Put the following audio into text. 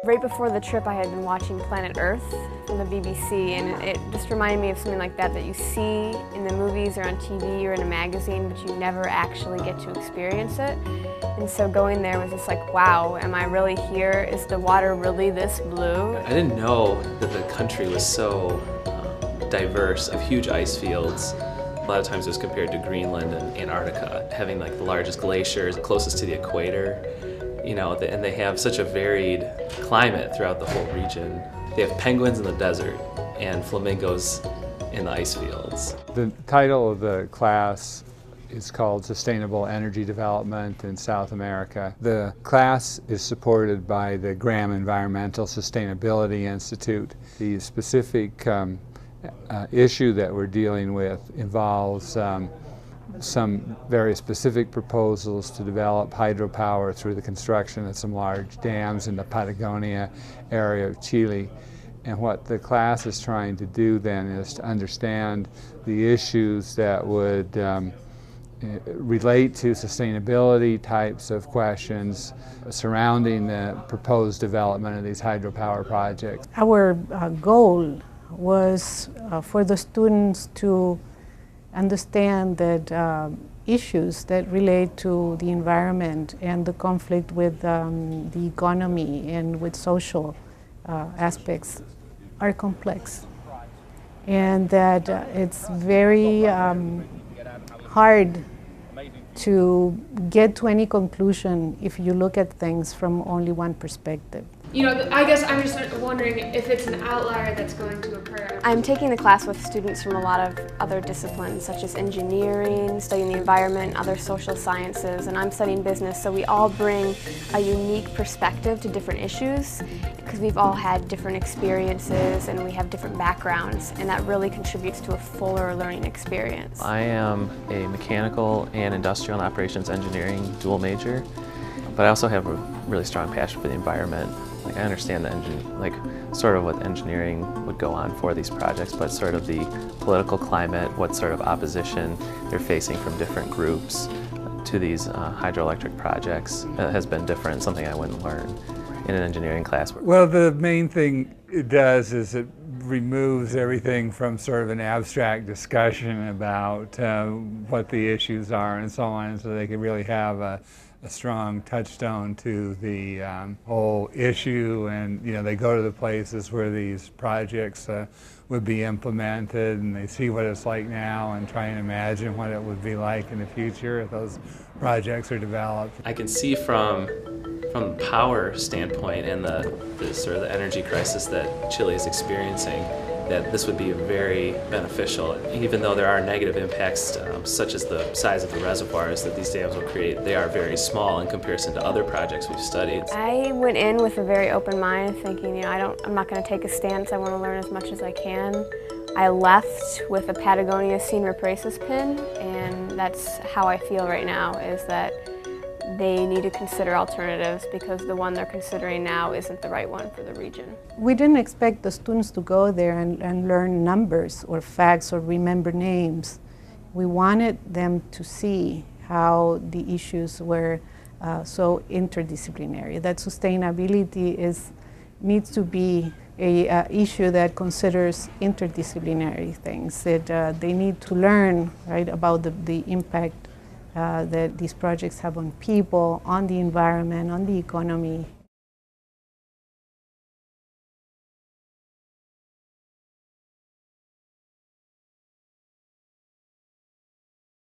Right before the trip, I had been watching Planet Earth from the BBC, and it just reminded me of something like that you see in the movies or on TV or in a magazine, but you never actually get to experience it. And so going there was just like, wow, am I really here? Is the water really this blue? I didn't know that the country was so diverse, of huge ice fields. A lot of times it was compared to Greenland and Antarctica, having like the largest glaciers closest to the equator. You know, and they have such a varied climate throughout the whole region. They have penguins in the desert and flamingos in the ice fields. The title of the class is called Sustainable Energy Development in South America. The class is supported by the Graham Environmental Sustainability Institute. The specific issue that we're dealing with involves some very specific proposals to develop hydropower through the construction of some large dams in the Patagonia area of Chile. And what the class is trying to do then is to understand the issues that would relate to sustainability types of questions surrounding the proposed development of these hydropower projects. Our goal was for the students to understand that issues that relate to the environment and the conflict with the economy and with social aspects are complex, and that it's very hard to get to any conclusion if you look at things from only one perspective. You know, I guess I'm just wondering if it's an outlier that's going to occur. I'm taking the class with students from a lot of other disciplines, such as engineering, studying the environment, other social sciences, and I'm studying business, so we all bring a unique perspective to different issues, because we've all had different experiences and we have different backgrounds, and that really contributes to a fuller learning experience. I am a mechanical and industrial and operations engineering dual major, but I also have a really strong passion for the environment. Like, I understand sort of what engineering would go on for these projects, but sort of the political climate, what sort of opposition they're facing from different groups to these hydroelectric projects has been different, something I wouldn't learn in an engineering class. Well, the main thing it does is it removes everything from sort of an abstract discussion about what the issues are and so on, so they can really have a strong touchstone to the whole issue, and they go to the places where these projects would be implemented, and they see what it's like now and try and imagine what it would be like in the future if those projects are developed. I can see from the power standpoint and the sort of the energy crisis that Chile is experiencing, that this would be very beneficial. Even though there are negative impacts, such as the size of the reservoirs that these dams will create, they are very small in comparison to other projects we've studied. I went in with a very open mind, thinking, I'm not going to take a stance. I want to learn as much as I can. I left with a Patagonia Sin Represas pin, and that's how I feel right now, is that they need to consider alternatives because the one they're considering now isn't the right one for the region. We didn't expect the students to go there and learn numbers or facts or remember names. We wanted them to see how the issues were so interdisciplinary, that sustainability needs to be an issue that considers interdisciplinary things, that they need to learn, right, about the impact that these projects have on people, on the environment, on the economy.